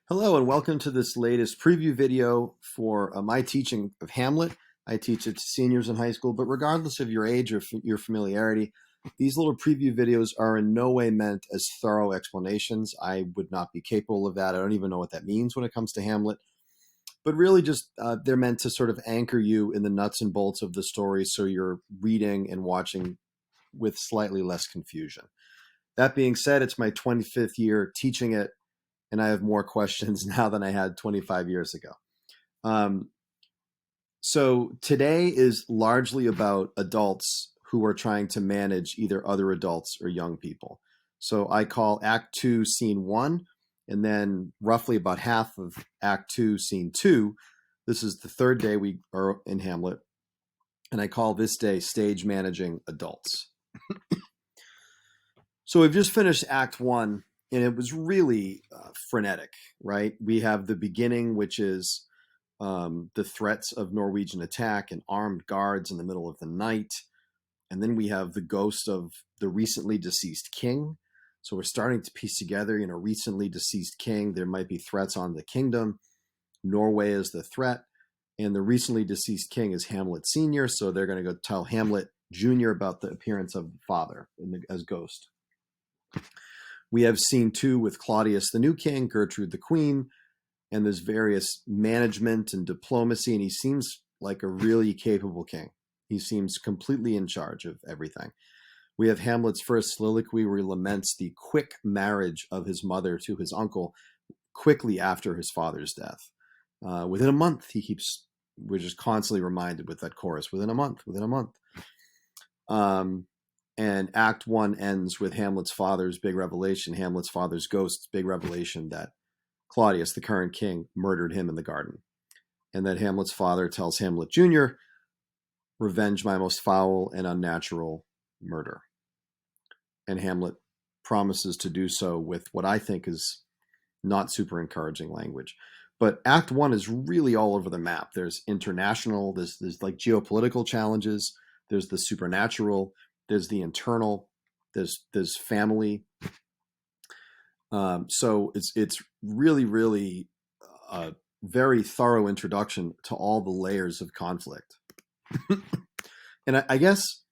Hello and welcome to this latest preview video for my teaching of Hamlet. I teach it to seniors in high school, but regardless of your age or your familiarity, these little preview videos are in no way meant as thorough explanations. I would not be capable of that. I don't even know what that means when it comes to Hamlet, but really just they're meant to sort of anchor you in the nuts and bolts of the story so you're reading and watching with slightly less confusion. That being said, it's my 25th year teaching it, and I have more questions now than I had 25 years ago. So today is largely about adults who are trying to manage either other adults or young people. So I call Act 2 Scene 1, and then roughly about half of Act 2 Scene 2. This is the third day we are in Hamlet, and I call this day Stage Managing Adults. So we've just finished Act 1, and it was really frenetic, right? We have the beginning, which is the threats of Norwegian attack and armed guards in the middle of the night. And then we have the ghost of the recently deceased king. So we're starting to piece together, recently deceased king. There might be threats on the kingdom. Norway is the threat. And the recently deceased king is Hamlet Sr. So they're going to go tell Hamlet Jr. about the appearance of the father as ghost. We have Scene 2 with Claudius, the new king, Gertrude, the queen, and there's various management and diplomacy, and he seems like a really capable king. He seems completely in charge of everything. We have Hamlet's first soliloquy where he laments the quick marriage of his mother to his uncle quickly after his father's death. Within a month, we're just constantly reminded with that chorus, within a month. And Act 1 ends with Hamlet's father's big revelation, Hamlet's father's ghost's big revelation that Claudius, the current king, murdered him in the garden. And that Hamlet's father tells Hamlet Jr., revenge my most foul and unnatural murder. And Hamlet promises to do so with what I think is not super encouraging language. But Act 1 is really all over the map. There's international, there's like geopolitical challenges, there's the supernatural, there's the internal, there's family. So it's really a very thorough introduction to all the layers of conflict. And I guess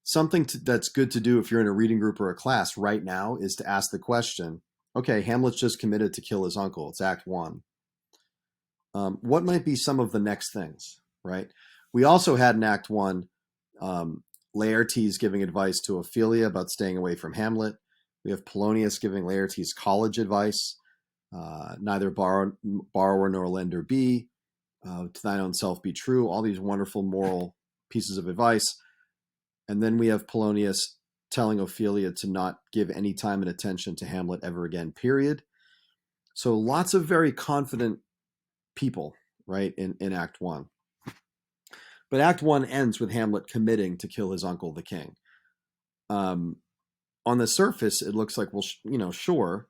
something that's good to do if you're in a reading group or a class right now is to ask the question, okay, Hamlet's just committed to kill his uncle. It's Act 1. What might be some of the next things, right? We also had in Act 1, Laertes giving advice to Ophelia about staying away from Hamlet. We have Polonius giving Laertes college advice. Neither borrower nor lender be. To thine own self be true. All these wonderful moral pieces of advice. And then we have Polonius telling Ophelia to not give any time and attention to Hamlet ever again, period. So lots of very confident people, right, in Act 1. But Act 1 ends with Hamlet committing to kill his uncle, the king. On the surface, it looks like, well, sure,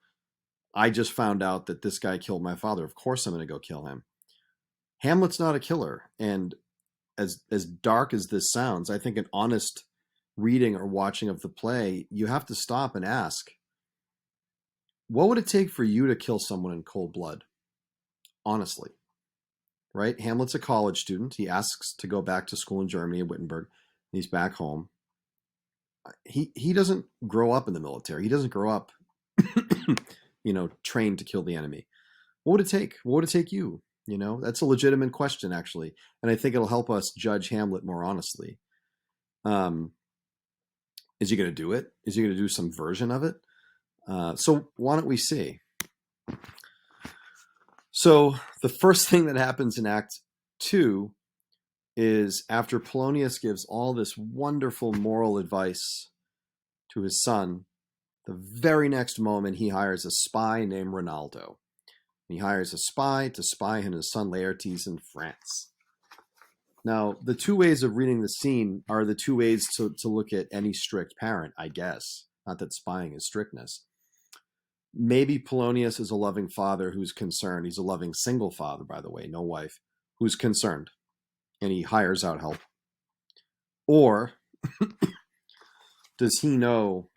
I just found out that this guy killed my father. Of course I'm going to go kill him. Hamlet's not a killer. And as dark as this sounds, I think an honest reading or watching of the play, you have to stop and ask, what would it take for you to kill someone in cold blood? Honestly. Right? Hamlet's a college student. He asks to go back to school in Germany, in Wittenberg, and he's back home. He doesn't grow up in the military. He doesn't grow up, trained to kill the enemy. What would it take? What would it take you? That's a legitimate question, actually. And I think it'll help us judge Hamlet more honestly. Is he going to do it? Is he going to do some version of it? So why don't we see? So the first thing that happens in Act 2 is after Polonius gives all this wonderful moral advice to his son, the very next moment he hires a spy named Ronaldo. He hires a spy to spy on his son Laertes in France. Now, the two ways of reading the scene are the two ways to look at any strict parent, I guess. Not that spying is strictness. Maybe Polonius is a loving father who's concerned. He's a loving single father, by the way, no wife, who's concerned. And he hires out help. Or does he know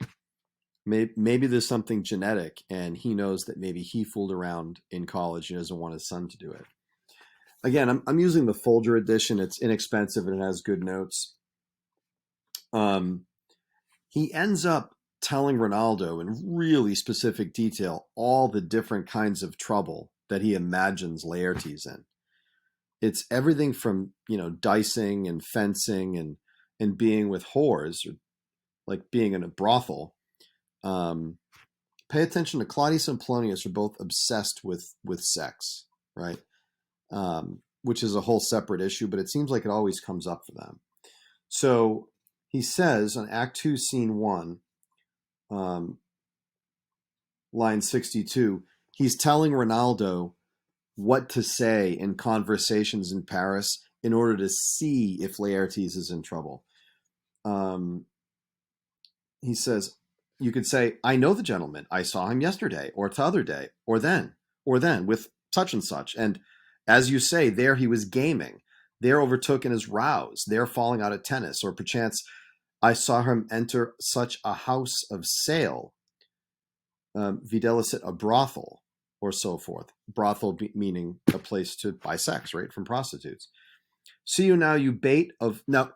Maybe there's something genetic, and he knows that maybe he fooled around in college and doesn't want his son to do it. Again, I'm using the Folger edition. It's inexpensive and it has good notes. He ends up telling Ronaldo in really specific detail all the different kinds of trouble that he imagines Laertes in. It's everything from, dicing and fencing and being with whores, or like being in a brothel. Pay attention to Claudius and Polonius are both obsessed with sex, right? Which is a whole separate issue, but it seems like it always comes up for them. So he says on Act 2, Scene 1, line 62, he's telling Ronaldo what to say in conversations in Paris in order to see if Laertes is in trouble. He says, you could say, I know the gentleman. I saw him yesterday, or t'other day, or then, with such and such. And as you say, there he was gaming. There overtook in his rouse. There falling out at tennis. Or perchance, I saw him enter such a house of sale. Videlicet, a brothel, or so forth. Brothel meaning a place to buy sex, right, from prostitutes. See you now, you bait of... Now,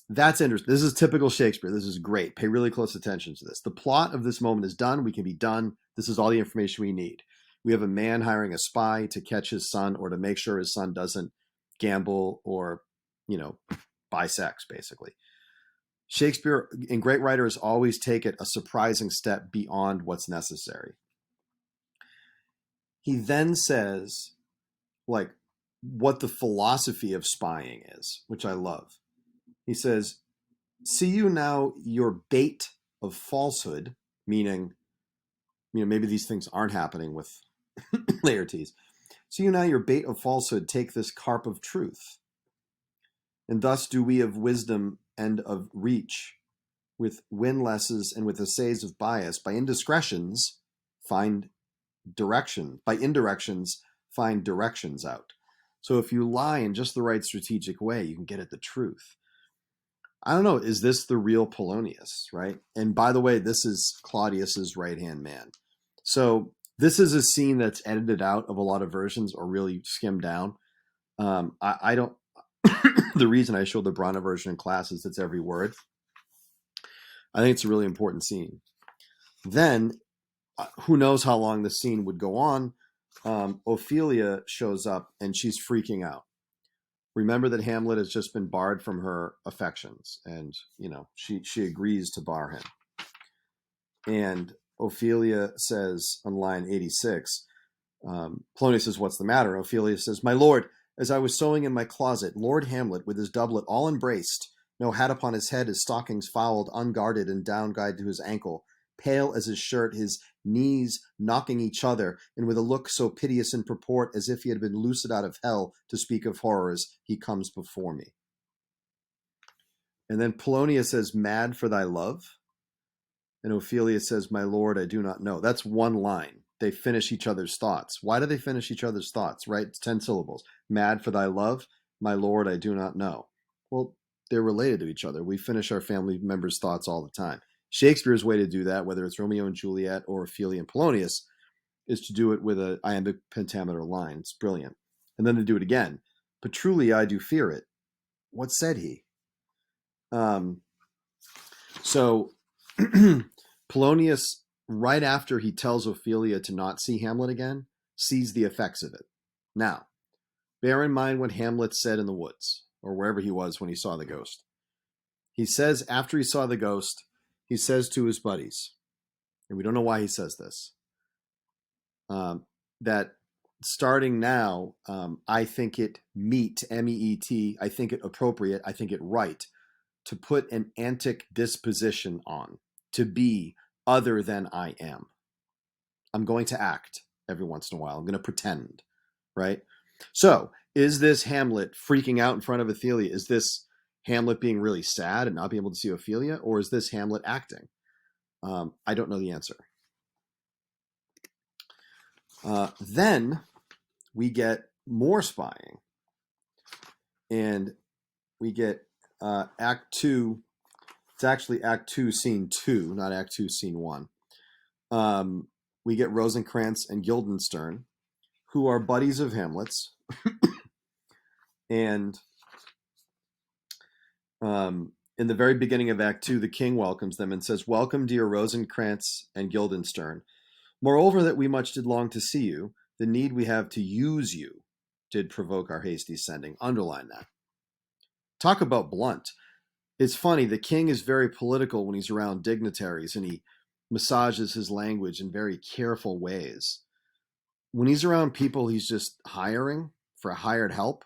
that's interesting. This is typical Shakespeare. This is great. Pay really close attention to this. The plot of this moment is done. We can be done. This is all the information we need. We have a man hiring a spy to catch his son or to make sure his son doesn't gamble or, buy sex, basically. Shakespeare and great writers always take it a surprising step beyond what's necessary. He then says, what the philosophy of spying is, which I love. He says, see you now your bait of falsehood, meaning, maybe these things aren't happening with Laertes. See you now your bait of falsehood, take this carp of truth. And thus do we of wisdom and of reach, with windlasses and with essays of bias, by indiscretions find direction, by indirections find directions out. So if you lie in just the right strategic way, you can get at the truth. I don't know, is this the real Polonius, right? And by the way, this is Claudius's right-hand man. So this is a scene that's edited out of a lot of versions or really skimmed down. I don't, the reason I showed the Brana version in class is it's every word. I think it's a really important scene. Then, who knows how long the scene would go on, Ophelia shows up and she's freaking out. Remember that Hamlet has just been barred from her affections, and she agrees to bar him. And Ophelia says on line 86, Polonius says, "What's the matter?" Ophelia says, "My lord, as I was sewing in my closet, Lord Hamlet, with his doublet all embraced, no hat upon his head, his stockings fouled, unguarded, and down guide to his ankle, pale as his shirt, his knees knocking each other, and with a look so piteous in purport as if he had been loosed out of hell to speak of horrors, he comes before me." And then Polonius says, "Mad for thy love?" And Ophelia says, "My lord, I do not know." That's one line. They finish each other's thoughts. Why do they finish each other's thoughts, right? It's 10 syllables. Mad for thy love? My lord, I do not know. Well, they're related to each other. We finish our family members' thoughts all the time. Shakespeare's way to do that, whether it's Romeo and Juliet or Ophelia and Polonius, is to do it with an iambic pentameter line. It's brilliant. And then to do it again. "But truly I do fear it." What said he? So Polonius, right after he tells Ophelia to not see Hamlet again, sees the effects of it. Now, bear in mind what Hamlet said in the woods, or wherever he was when he saw the ghost. He says, after he saw the ghost, he says to his buddies, and we don't know why he says this, that starting now, I think it meet, M-E-E-T, I think it appropriate, I think it right, to put an antic disposition on, to be other than I am. I'm going to act every once in a while. I'm going to pretend, right? So, is this Hamlet freaking out in front of Ophelia? Is this Hamlet being really sad and not being able to see Ophelia? Or is this Hamlet acting? I don't know the answer. Then we get more spying. And we get Act 2. It's actually Act 2, Scene 2, not Act 2, Scene 1. we get Rosencrantz and Guildenstern, who are buddies of Hamlet's. And in the very beginning of Act 2, the king welcomes them and says, "Welcome, dear Rosencrantz and Guildenstern. Moreover, that we much did long to see you, the need we have to use you did provoke our hasty sending." Underline that. Talk about blunt. It's funny, the king is very political when he's around dignitaries, and he massages his language in very careful ways. When he's around people he's just hiring for hired help,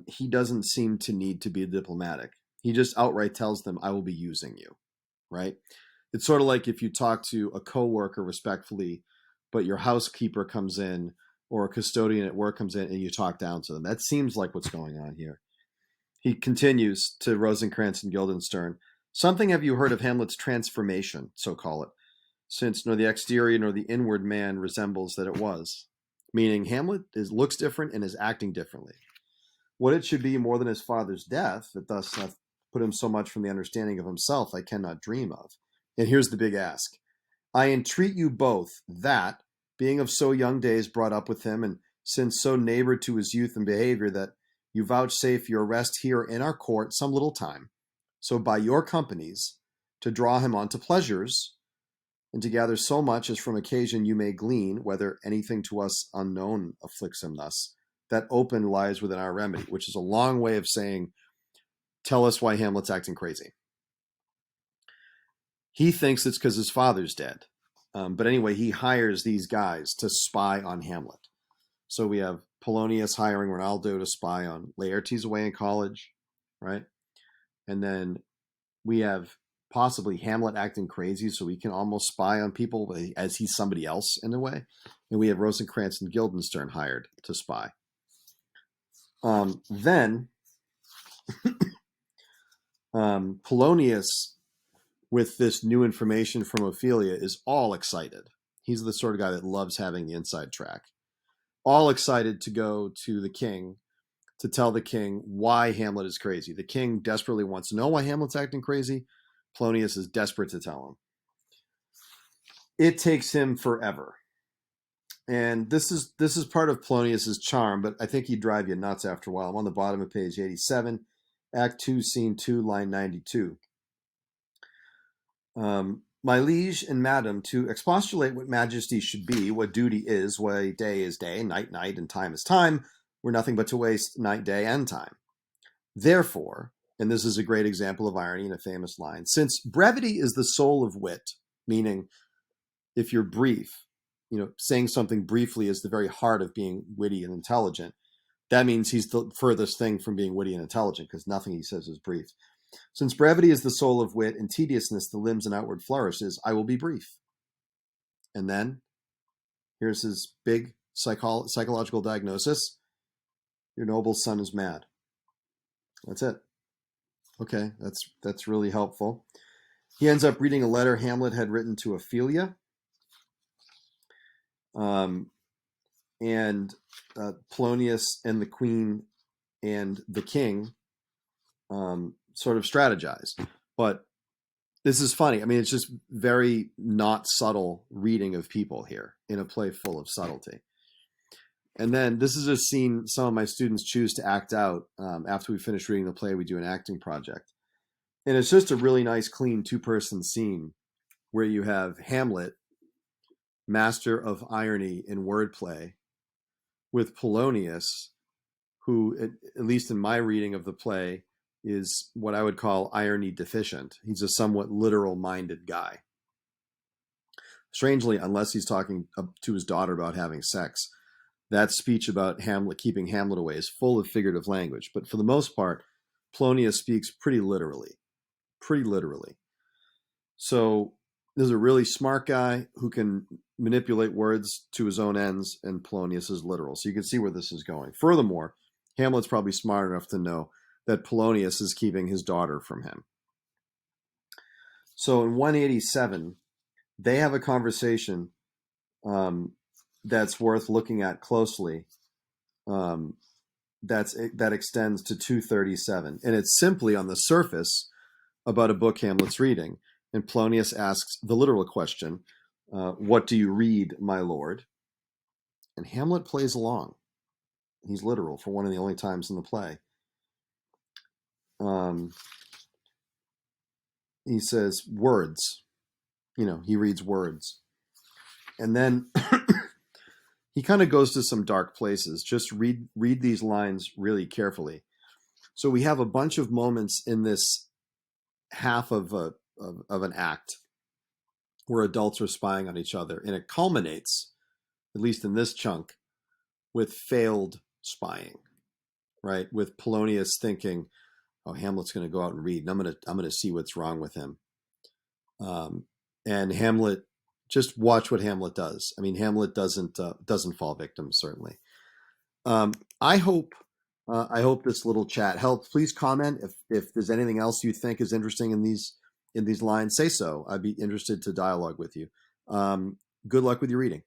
he doesn't seem to need to be diplomatic. He just outright tells them, "I will be using you," right? It's sort of like if you talk to a coworker respectfully, but your housekeeper comes in or a custodian at work comes in and you talk down to them. That seems like what's going on here. He continues to Rosencrantz and Guildenstern. "Something have you heard of Hamlet's transformation, so call it, since nor the exterior nor the inward man resembles that it was." Meaning Hamlet looks different and is acting differently. "What it should be more than his father's death, that thus hath put him so much from the understanding of himself, I cannot dream of." And here's the big ask. "I entreat you both that, being of so young days brought up with him, and since so neighbored to his youth and behavior, that you vouchsafe your rest here in our court some little time, so by your companies to draw him on to pleasures, and to gather so much as from occasion you may glean, whether anything to us unknown afflicts him thus, that open lies within our remedy," which is a long way of saying, tell us why Hamlet's acting crazy. He thinks it's because his father's dead. But anyway, he hires these guys to spy on Hamlet. So we have Polonius hiring Ronaldo to spy on Laertes away in college, right? And then we have possibly Hamlet acting crazy, so he can almost spy on people as he's somebody else in a way. And we have Rosencrantz and Guildenstern hired to spy. Then Polonius, with this new information from Ophelia, is all excited. He's the sort of guy that loves having the inside track. All excited to go to the king to tell the king why Hamlet is crazy. The king desperately wants to know why Hamlet's acting crazy. Polonius is desperate to tell him. It takes him forever. And this is part of Polonius's charm, but I think he'd drive you nuts after a while. I'm on the bottom of page 87, Act 2, Scene 2, line 92. "My liege and madam, to expostulate what majesty should be, what duty is, why day is day, night, night, and time is time, were nothing but to waste night, day, and time. Therefore," and this is a great example of irony in a famous line, "since brevity is the soul of wit," meaning if you're brief, saying something briefly is the very heart of being witty and intelligent. That means he's the furthest thing from being witty and intelligent, because nothing he says is brief. "Since brevity is the soul of wit, and tediousness the limbs and outward flourishes, I will be brief." And then here's his big psychological diagnosis. "Your noble son is mad." That's it. Okay, that's really helpful. He ends up reading a letter Hamlet had written to Ophelia. And Polonius and the queen and the king sort of strategize. But this is funny. I mean, it's just very not subtle reading of people here in a play full of subtlety. And then this is a scene some of my students choose to act out. After we finish reading the play, we do an acting project. And it's just a really nice, clean two-person scene where you have Hamlet, master of irony and wordplay, with Polonius, who, at least in my reading of the play, is what I would call irony deficient. He's a somewhat literal-minded guy. Strangely, unless he's talking to his daughter about having sex, that speech about Hamlet keeping Hamlet away is full of figurative language. But for the most part, Polonius speaks pretty literally. So there's a really smart guy who can manipulate words to his own ends, and Polonius is literal. So you can see where this is going. Furthermore, Hamlet's probably smart enough to know that Polonius is keeping his daughter from him. So in 187, they have a conversation that's worth looking at closely. That extends to 237, and it's simply on the surface about a book Hamlet's reading. And Polonius asks the literal question, What do you read, my lord? And Hamlet plays along. He's literal for one of the only times in the play. Um, he says words. He reads words. And then he kind of goes to some dark places. Just read these lines really carefully. So we have a bunch of moments in this half of an act where adults are spying on each other, and it culminates, at least in this chunk, with failed spying, right? With Polonius thinking, "Oh, Hamlet's going to go out and read, and I'm going to see what's wrong with him." And Hamlet, just watch what Hamlet does. I mean, Hamlet doesn't fall victim, certainly. I hope this little chat helps. Please comment if there's anything else you think is interesting in these lines. Say so. I'd be interested to dialogue with you. Good luck with your reading.